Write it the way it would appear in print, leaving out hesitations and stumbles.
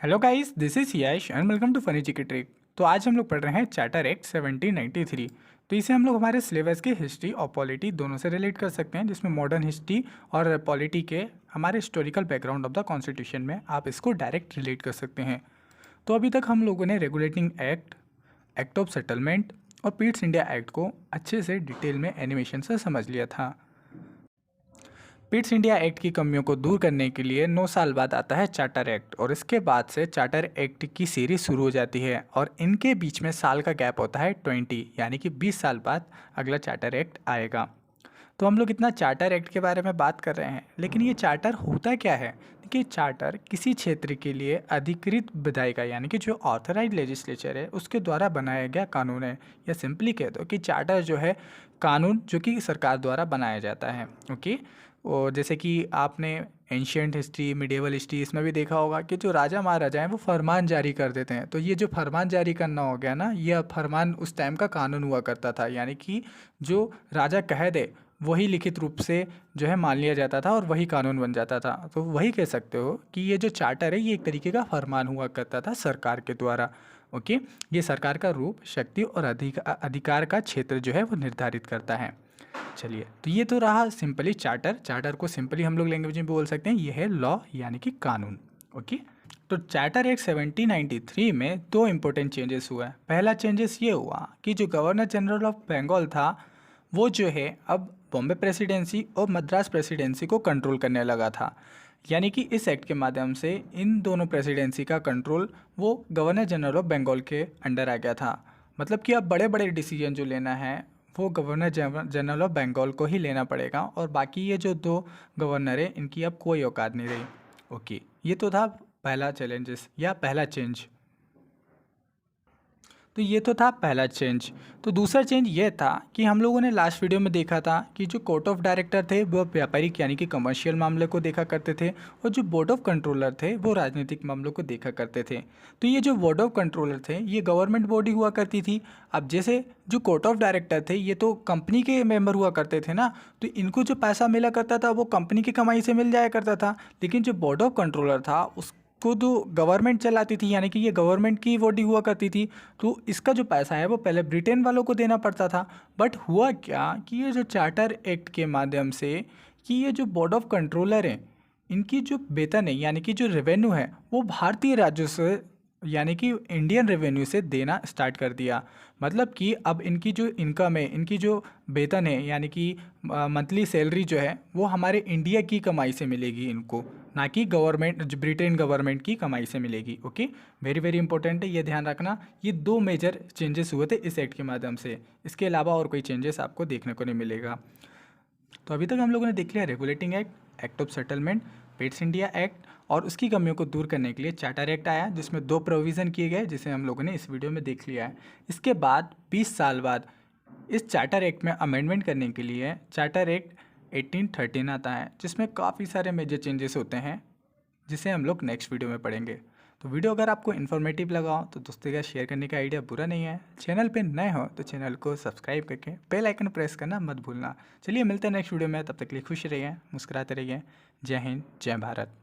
Hello guys, this is Yash and welcome to funny GK trick. तो आज हम लोग पढ़ रहे हैं चार्टर एक्ट 1793। तो इसे हम लोग हमारे सिलेबस की हिस्ट्री और पॉलिटी दोनों से रिलेट कर सकते हैं, जिसमें मॉडर्न हिस्ट्री और पॉलिटी के हमारे historical background of the constitution में आप इसको डायरेक्ट रिलेट कर सकते हैं। तो अभी तक हम लोगों ने regulating act, act of settlement और पीट्स इंडिया एक्ट को अच्छे से डिटेल में एनिमेशन से समझ लिया था। पिट्स इंडिया एक्ट की कमियों को दूर करने के लिए 9 साल बाद आता है चार्टर एक्ट, और इसके बाद से चार्टर एक्ट की सीरीज शुरू हो जाती है और इनके बीच में साल का गैप होता है 20, यानी कि 20 साल बाद अगला चार्टर एक्ट आएगा। तो हम लोग इतना चार्टर एक्ट के बारे में बात कर रहे हैं, लेकिन ये चार्टर होता क्या है? देखिए, चार्टर किसी क्षेत्र के लिए अधिकृत विधायिका यानी कि जो ऑथराइज लेजिस्लेचर है उसके द्वारा बनाया गया कानून है, या सिंपली कह दो कि चार्टर जो है कानून जो कि सरकार द्वारा बनाया जाता है। ओके, और जैसे कि आपने एंशियंट हिस्ट्री, मिडिवल हिस्ट्री, इसमें भी देखा होगा कि जो राजा महाराजा हैं वो फरमान जारी कर देते हैं। तो ये जो फरमान जारी करना हो गया ना, ये फरमान उस टाइम का कानून हुआ करता था, यानी कि जो राजा कह दे वही लिखित रूप से जो है मान लिया जाता था और वही कानून बन जाता था। तो वही कह सकते हो कि ये जो चार्टर है ये एक तरीके का फरमान हुआ करता था सरकार के द्वारा। ओके, ये सरकार का रूप, शक्ति और अधिकार का क्षेत्र जो है वो निर्धारित करता है। चलिए, तो ये तो रहा सिंपली चार्टर। चार्टर को सिंपली हम लोग लैंग्वेज में बोल सकते हैं ये है लॉ, यानी कि कानून। ओके, तो चार्टर एक्ट 1793 में दो इम्पोर्टेंट चेंजेस हुआ है। पहला चेंजेस ये हुआ कि जो गवर्नर जनरल ऑफ बंगाल था वो जो है अब बॉम्बे प्रेसिडेंसी और मद्रास प्रेसिडेंसी को कंट्रोल करने लगा था। यानी कि इस एक्ट के माध्यम से इन दोनों प्रेसिडेंसी का कंट्रोल वो गवर्नर जनरल ऑफ बंगाल के अंडर आ गया था। मतलब कि अब बड़े बड़े डिसीजन जो लेना है वो गवर्नर जनरल ऑफ बंगाल को ही लेना पड़ेगा, और बाकी ये जो दो गवर्नर है इनकी अब कोई औकात नहीं रही। ओके, ये तो था पहला चैलेंजेस या पहला चेंज। तो ये तो था पहला चेंज। तो दूसरा चेंज ये था कि हम लोगों ने लास्ट वीडियो में देखा था कि जो कोर्ट ऑफ डायरेक्टर थे वो व्यापारिक यानी कि कमर्शियल मामले को देखा करते थे, और जो बोर्ड ऑफ कंट्रोलर थे वो राजनीतिक मामलों को देखा करते थे। तो ये जो बोर्ड ऑफ कंट्रोलर थे ये गवर्नमेंट बॉडी हुआ करती थी। अब जैसे जो कोर्ट ऑफ डायरेक्टर थे ये तो कंपनी के मेंबर हुआ करते थे ना, तो इनको जो पैसा मिला करता था वो कंपनी की कमाई से मिल जाया करता था। लेकिन जो बोर्ड ऑफ कंट्रोलर था उस को तो गवर्नमेंट चलाती थी, यानी कि ये गवर्नमेंट की बॉडी हुआ करती थी। तो इसका जो पैसा है वो पहले ब्रिटेन वालों को देना पड़ता था। बट हुआ क्या कि ये जो चार्टर एक्ट के माध्यम से कि ये जो बोर्ड ऑफ कंट्रोलर हैं इनकी जो वेतन है यानी कि जो रेवेन्यू है वो भारतीय राज्यों से यानी कि इंडियन रेवेन्यू से देना स्टार्ट कर दिया। मतलब कि अब इनकी जो इनकम है, इनकी जो वेतन है यानी कि मंथली सैलरी जो है वो हमारे इंडिया की कमाई से मिलेगी इनको, ना कि गवर्नमेंट ब्रिटेन गवर्नमेंट की कमाई से मिलेगी। ओके, वेरी वेरी इंपॉर्टेंट है, ये ध्यान रखना। ये दो मेजर चेंजेस हुए थे इस एक्ट के माध्यम से, इसके अलावा और कोई चेंजेस आपको देखने को नहीं मिलेगा। तो अभी तक हम लोगों ने देख लिया regulating act, act of settlement, Pitt's India act, और उसकी कमियों को दूर करने के लिए चार्टर एक्ट आया जिसमें दो प्रोविज़न किए गए जिसे हम लोगों ने इस वीडियो में देख लिया है। इसके बाद 20 साल बाद इस चार्टर एक्ट में अमेंडमेंट करने के लिए चार्टर एक्ट 1813 आता है, जिसमें काफ़ी सारे मेजर चेंजेस होते हैं जिसे हम लोग नेक्स्ट वीडियो में पढ़ेंगे। तो वीडियो अगर आपको इन्फॉर्मेटिव लगा हो तो दोस्तों का शेयर करने का आइडिया बुरा नहीं है। चैनल पे नए हो तो चैनल को सब्सक्राइब करके बेल आइकन प्रेस करना मत भूलना। चलिए मिलते हैं नेक्स्ट वीडियो में, तब तक के लिए खुश रहिए, मुस्कुराते रहिए। जय हिंद, जय भारत।